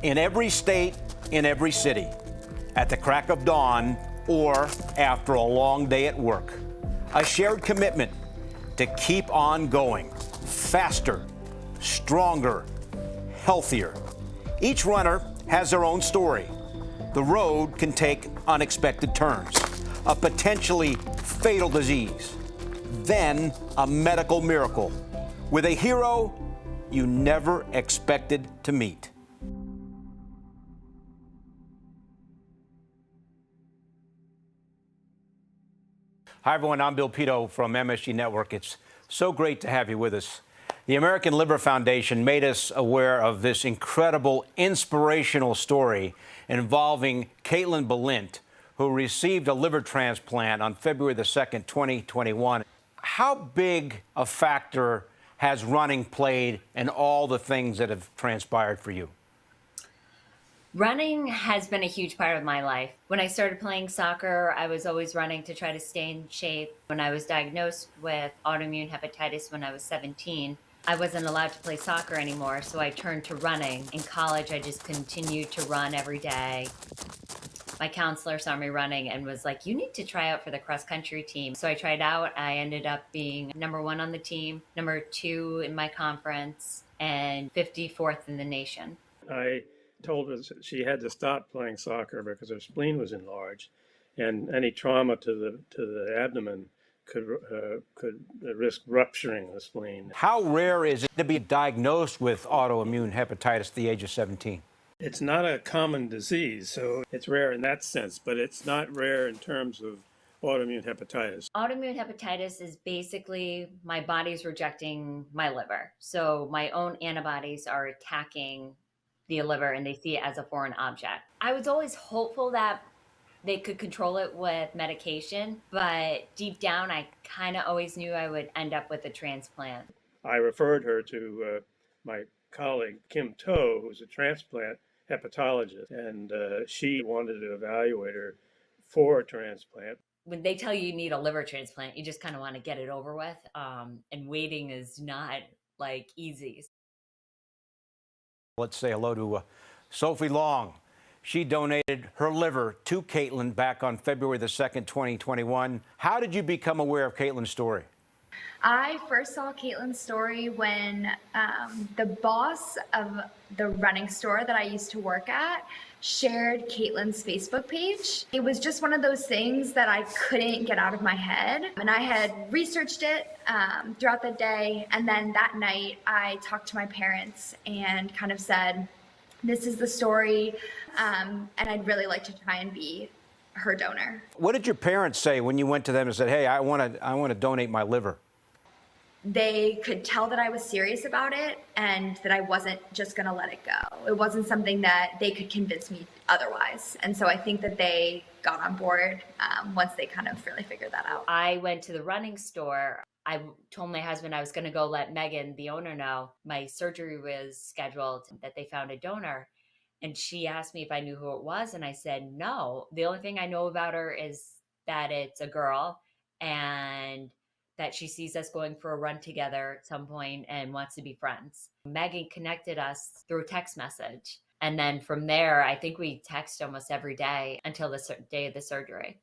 in every state, in every city, at the crack of dawn or after a long day at work. A shared commitment to keep on going, faster, stronger, healthier. Each runner has their own story. The road can take unexpected turns, a potentially fatal disease, then a medical miracle with a hero you never expected to meet. Hi, everyone. I'm Bill Pito from MSG Network. It's so great to have you with us. The American Liver Foundation made us aware of this incredible, inspirational story involving Caitlin Balint, who received a liver transplant on February the 2nd, 2021. How big a factor has running played in all the things that have transpired for you? Running has been a huge part of my life. When I started playing soccer, I was always running to try to stay in shape. When I was diagnosed with autoimmune hepatitis when I was 17, I wasn't allowed to play soccer anymore, so I turned to running. In college, I just continued to run every day. My counselor saw me running and was like, you need to try out for the cross country team. So I tried out. I ended up being #1 on the team, #2 in my conference, and 54th in the nation. I told her that she had to stop playing soccer because her spleen was enlarged, and any trauma to the abdomen could risk rupturing the spleen. How rare is it to be diagnosed with autoimmune hepatitis at the age of 17? It's not a common disease, so it's rare in that sense, but it's not rare in terms of autoimmune hepatitis. Autoimmune hepatitis is basically my body's rejecting my liver. So my own antibodies are attacking the liver and they see it as a foreign object. I was always hopeful that they could control it with medication, but deep down, I kind of always knew I would end up with a transplant. I referred her to my colleague, Kim Toe, who's a transplant hepatologist, and she wanted to evaluate her for a transplant. When they tell you need a liver transplant, you just kind of want to get it over with. And waiting is not like easy. Let's say hello to Sophie Long. She donated her liver to Caitlin back on February the 2nd, 2021. How did you become aware of Caitlin's story? I first saw Caitlin's story when the boss of the running store that I used to work at shared Caitlin's Facebook page. It was just one of those things that I couldn't get out of my head. And I had researched it throughout the day. And then that night I talked to my parents and kind of said, this is the story. And I'd really like to try and be her donor. What did your parents say when you went to them and said, hey, I want to donate my liver? They could tell that I was serious about it and that I wasn't just going to let it go. It wasn't something that they could convince me otherwise. And so I think that they got on board once they kind of really figured that out. I went to the running store. I told my husband I was going to go let Megan, the owner, know my surgery was scheduled, that they found a donor. And she asked me if I knew who it was. And I said, no. The only thing I know about her is that it's a girl and that she sees us going for a run together at some point and wants to be friends. Megan connected us through a text message. And then from there, I think we text almost every day until the day of the surgery.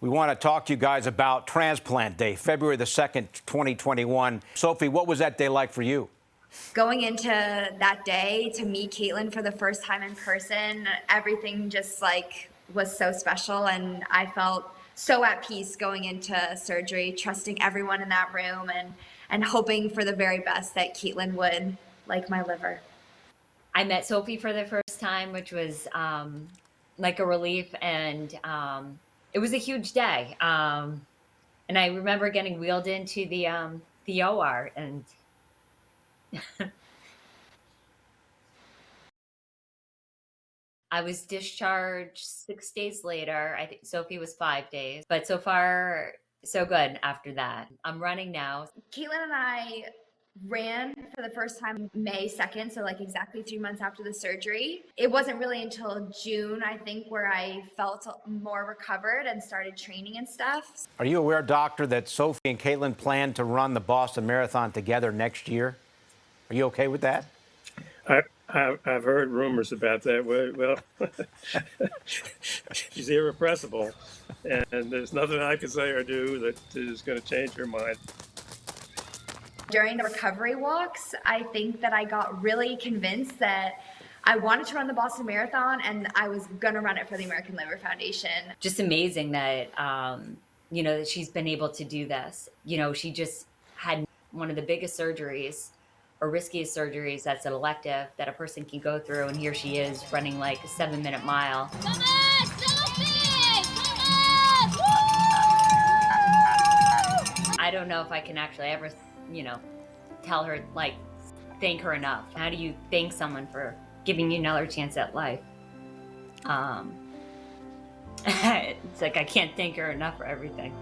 We want to talk to you guys about Transplant Day, February the 2nd, 2021. Sophie, what was that day like for you? Going into that day to meet Caitlin for the first time in person, everything just was so special, and I felt so at peace going into surgery, trusting everyone in that room and hoping for the very best that Caitlin would like my liver. I met Sophie for the first time, which was like a relief, and it was a huge day. And I remember getting wheeled into the OR, and I was discharged 6 days later. I think Sophie was 5 days, but so far, so good after that. I'm running now. Caitlin and I ran for the first time May 2nd, so exactly 3 months after the surgery. It wasn't really until June, I think, where I felt more recovered and started training and stuff. Are you aware, doctor, that Sophie and Caitlin plan to run the Boston Marathon together next year? Are you okay with that? I've heard rumors about that. Well, she's irrepressible, and there's nothing I can say or do that is going to change her mind. During the recovery walks, I think that I got really convinced that I wanted to run the Boston Marathon and I was going to run it for the American Liver Foundation. Just amazing that, that she's been able to do this. She just had one of the biggest surgeries or riskiest surgeries that's an elective that a person can go through. And here she is running like a 7-minute mile. Come on, Sophie! Come on! Woo! I don't know if I can actually ever, tell her, like, thank her enough. How do you thank someone for giving you another chance at life? It's like I can't thank her enough for everything.